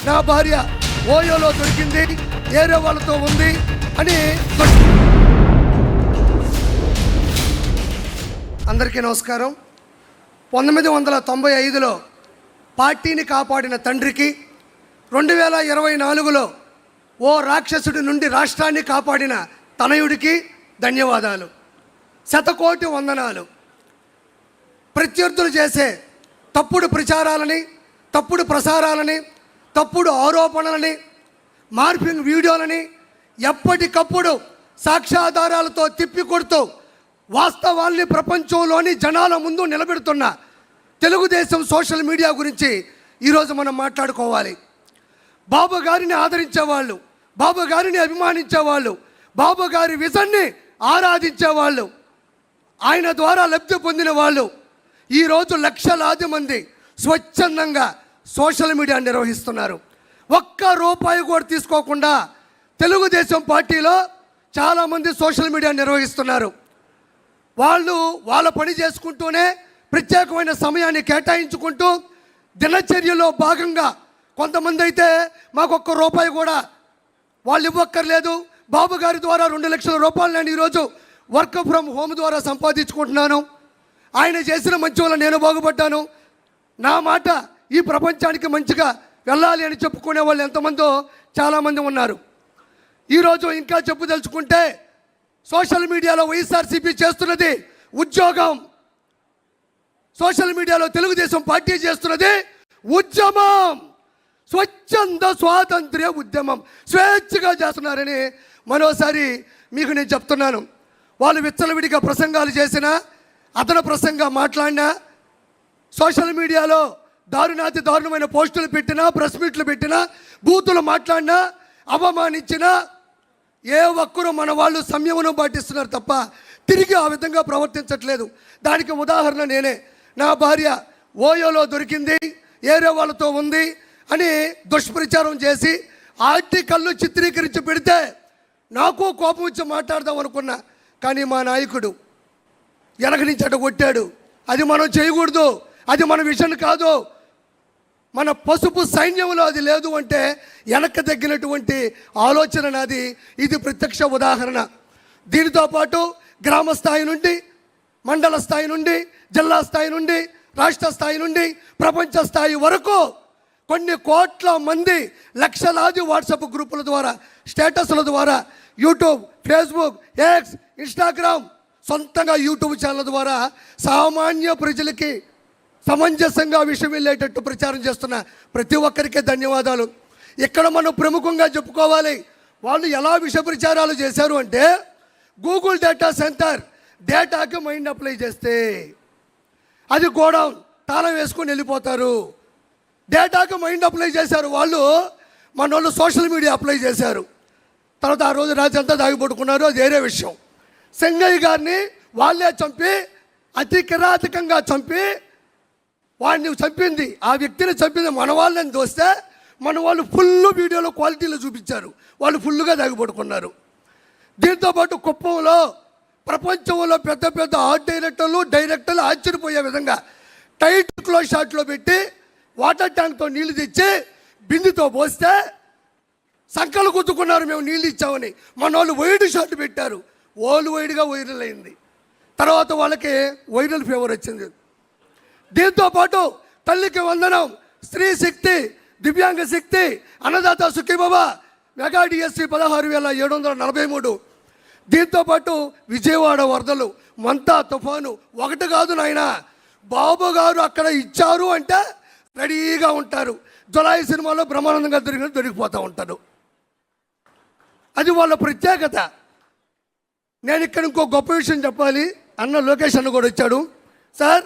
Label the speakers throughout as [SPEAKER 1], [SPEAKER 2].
[SPEAKER 1] నా భార్య ఓయోలో దొరికింది, ఏరే వాళ్ళతో ఉంది అని. అందరికీ నమస్కారం. 1995లో పార్టీని కాపాడిన తండ్రికి, 2024లో ఓ రాక్షసుడి నుండి రాష్ట్రాన్ని కాపాడిన తనయుడికి ధన్యవాదాలు, శతకోటి వందనాలు. ప్రత్యర్థులు చేసే తప్పుడు ప్రచారాలని, తప్పుడు ప్రసారాలని, తప్పుడు ఆరోపణలని, మార్ఫింగ్ వీడియోలని ఎప్పటికప్పుడు సాక్ష్యాధారాలతో తిప్పికొడుతూ వాస్తవాల్ని ప్రపంచంలోని జనాల ముందు నిలబెడుతున్న తెలుగుదేశం సోషల్ మీడియా గురించి ఈరోజు మనం మాట్లాడుకోవాలి. బాబు గారిని ఆదరించేవాళ్ళు, బాబు గారిని అభిమానించేవాళ్ళు, బాబు గారి విజన్ని ఆరాధించేవాళ్ళు, ఆయన ద్వారా లబ్ధి పొందిన వాళ్ళు ఈరోజు లక్షలాది మంది స్వచ్ఛందంగా సోషల్ మీడియా నిర్వహిస్తున్నారు. ఒక్క రూపాయి కూడా తీసుకోకుండా తెలుగుదేశం పార్టీలో చాలామంది సోషల్ మీడియా నిర్వహిస్తున్నారు. వాళ్ళు వాళ్ళ పని చేసుకుంటూనే ప్రత్యేకమైన సమయాన్ని కేటాయించుకుంటూ దినచర్యలో భాగంగా కొంతమంది అయితే మాకు ఒక్క రూపాయి కూడా వాళ్ళు ఇవ్వక్కర్లేదు, బాబు గారి ద్వారా 2 లక్షల రూపాయలు నేను ఈరోజు వర్క్ ఫ్రమ్ హోమ్ ద్వారా సంపాదించుకుంటున్నాను, ఆయన చేసిన మంచి వల్ల నేను బాగుపడ్డాను, నా మాట ఈ ప్రపంచానికి మంచిగా వెళ్ళాలి అని చెప్పుకునే వాళ్ళు ఎంతమందో చాలామంది ఉన్నారు. ఈరోజు ఇంకా చెప్పుదలుచుకుంటే సోషల్ మీడియాలో వైఎస్ఆర్సీపీ చేస్తున్నది ఉద్యోగం, సోషల్ మీడియాలో తెలుగుదేశం పార్టీ చేస్తున్నది ఉద్యమం, స్వచ్ఛంద స్వాతంత్ర్య ఉద్యమం, స్వేచ్ఛగా చేస్తున్నారని మరోసారి మీకు నేను చెప్తున్నాను. వాళ్ళు విచ్చలవిడిగా ప్రసంగాలు చేసినా, అతను ప్రసంగా మాట్లాడినా, సోషల్ మీడియాలో దారుణాతి దారుణమైన పోస్టులు పెట్టినా, ప్రెస్ మీట్లు పెట్టినా, బూతులు మాట్లాడినా, అవమానించినా ఏ ఒక్కరూ మన వాళ్ళు సంయమనం పాటిస్తున్నారు తప్ప తిరిగి ఆ విధంగా ప్రవర్తించట్లేదు. దానికి ఉదాహరణ నేనే. నా భార్య ఓయోలో దొరికింది, ఏరే వాళ్ళతో ఉంది అని దుష్ప్రచారం చేసి ఆర్టికల్ను చిత్రీకరించి పెడితే నాకు కోపం వచ్చి మాట్లాడదాం అనుకున్నా. కానీ మా నాయకుడు వెనక నుంచి అటు కొట్టాడు. అది మనం చేయకూడదు, అది మన విషయం కాదు, మన పసుపు సైన్యంలో అది లేదు అంటే వెనక్కి తగ్గినటువంటి ఆలోచన నాది. ఇది ప్రత్యక్ష ఉదాహరణ. దీనితో పాటు గ్రామ స్థాయి నుండి, మండల స్థాయి నుండి, జిల్లా స్థాయి నుండి, రాష్ట్ర స్థాయి నుండి, ప్రపంచ స్థాయి వరకు కొన్ని కోట్ల మంది లక్షలాది వాట్సాప్ గ్రూపుల ద్వారా, స్టేటస్ల ద్వారా, యూట్యూబ్, ఫేస్బుక్, ఎక్స్, ఇన్స్టాగ్రామ్, సొంతంగా యూట్యూబ్ ఛానల్ ద్వారా సామాన్య ప్రజలకి సమంజసంగా విషయం వెళ్ళేటట్టు ప్రచారం చేస్తున్న ప్రతి ఒక్కరికి ధన్యవాదాలు. ఇక్కడ మనం ప్రముఖంగా చెప్పుకోవాలి. వాళ్ళు ఎలా విష ప్రచారాలు చేశారు అంటే, గూగుల్ డేటా సెంటర్ డేటాకి మైండ్ అప్లై చేస్తే అది గోడౌన్ తాళం వేసుకొని వెళ్ళిపోతారు. డేటాకి మైండ్ అప్లై చేశారు వాళ్ళు, మన వాళ్ళు సోషల్ మీడియా అప్లై చేశారు. తర్వాత ఆ రోజు రాత్రి అంతా దాగిపడుకున్నారు, అది వేరే విషయం. సింగయ్య గారిని వాళ్ళే చంపి, అతి కిరాతకంగా చంపి, వాడిని చంపింది, ఆ వ్యక్తిని చంపింది మన వాళ్ళని దోస్తే మన వాళ్ళు ఫుల్ వీడియోలో క్వాలిటీలో చూపించారు, వాళ్ళు ఫుల్గా దాగిపడుకున్నారు. దీంతోపాటు కుప్పంలో ప్రపంచంలో పెద్ద పెద్ద ఆర్ట్ డైరెక్టర్లు ఆశ్చర్యపోయే విధంగా టైట్ క్లోజ్ షాట్లో పెట్టి వాటర్ ట్యాంక్తో నీళ్లు తెచ్చి బిందుతో పోస్తే సంకలు గుద్దుకున్నారు, మేము నీళ్ళు ఇచ్చామని. మన వాళ్ళు వైడ్ షాట్ పెట్టారు, ఓల్డ్ వైడ్గా వైరల్ అయింది. తర్వాత వాళ్ళకి వైరల్ ఫీవర్ వచ్చింది. దీంతోపాటు తల్లికి వందనం, స్త్రీ శక్తి, దివ్యాంగ శక్తి, అన్నదాత సుఖీబాబా, మెగా డిఎస్సి 16,743. దీంతోపాటు విజయవాడ వరదలు, మంతా తుఫాను, ఒకటి కాదు నాయన, బాబు గారు అక్కడ ఇచ్చారు అంటే రెడీగా ఉంటారు. జులై సినిమాలో బ్రహ్మానందంగా దొరికిపోతూ ఉంటారు. అది వాళ్ళ ప్రత్యేకత. నేను ఇక్కడ ఇంకో గొప్ప విషయం చెప్పాలి. అన్న లోకేష్ అన్న కూడా వచ్చాడు. సార్,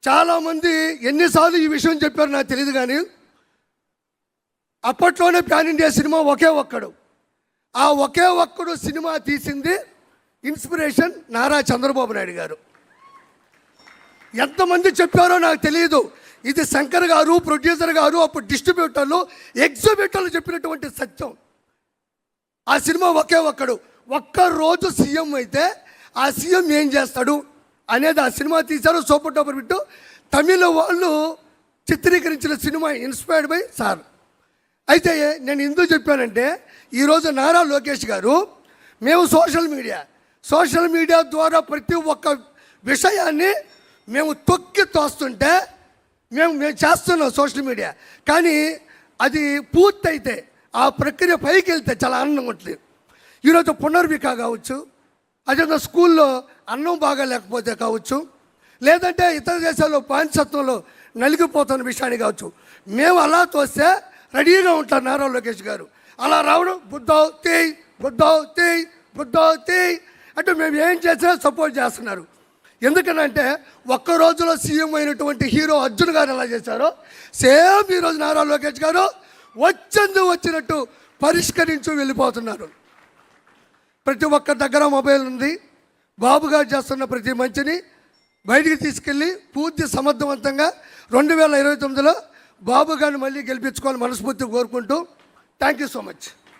[SPEAKER 1] చాలామంది ఎన్నిసార్లు ఈ విషయం చెప్పారు నాకు తెలియదు, కానీ అప్పట్లోనే ప్యాన్ ఇండియా సినిమా ఒకే ఒక్కడు. ఆ ఒకే ఒక్కడు సినిమా తీసింది ఇన్స్పిరేషన్ నారా చంద్రబాబు నాయుడు గారు. ఎంతమంది చెప్పారో నాకు తెలియదు. ఇది శంకర్ గారు, ప్రొడ్యూసర్ గారు, అప్పుడు డిస్ట్రిబ్యూటర్లు, ఎగ్జిబ్యూటర్లు చెప్పినటువంటి సత్యం. ఆ సినిమా ఒకే ఒక్కడు. ఒక్కరోజు సీఎం అయితే ఆ సీఎం ఏం చేస్తాడు అనేది ఆ సినిమా తీశారు. Super duper hit. తమిళ వాళ్ళు చిత్రీకరించిన సినిమా ఇన్స్పైర్డ్ బై సార్. అయితే నేను ఎందుకు చెప్పానంటే ఈరోజు నారా లోకేష్ గారు మేము సోషల్ మీడియా ద్వారా ప్రతి ఒక్క విషయాన్ని మేము తొక్కి తోస్తుంటే మేము చేస్తున్నాం సోషల్ మీడియా. కానీ అది పూర్తయితే ఆ ప్రక్రియ పైకి వెళ్తే చాలా ఆనందంగా ఉంటుంది. ఈరోజు పునర్విక కావచ్చు, అదే స్కూల్లో అన్నం బాగా లేకపోతే కావచ్చు, లేదంటే ఇతర దేశాల్లో బానిసత్వంలో నలిగిపోతున్న విషయాన్ని కావచ్చు, మేము అలా తోస్తే రెడీగా ఉంటారు నారా లోకేష్ గారు. అలా రావడం బుద్ధౌ తేయ్ అంటే మేము ఏం చేసినా సపోర్ట్ చేస్తున్నారు. ఎందుకనంటే ఒక్క రోజులో సీఎం అయినటువంటి హీరో అర్జున్ గారు ఎలా చేశారో సేమ్ ఈరోజు నారా లోకేష్ గారు వచ్చినట్టు పరిష్కరించు వెళ్ళిపోతున్నారు. ప్రతి ఒక్క దగ్గర మొబైల్ ఉంది. బాబు గారు చేస్తున్న ప్రతి మంచిని బయటికి తీసుకెళ్ళి పూర్తి సమర్థవంతంగా 2029లో బాబు గారిని మళ్ళీ గెలిపించుకోవాలని మనస్ఫూర్తిగా కోరుకుంటూ థ్యాంక్ యూ సో మచ్.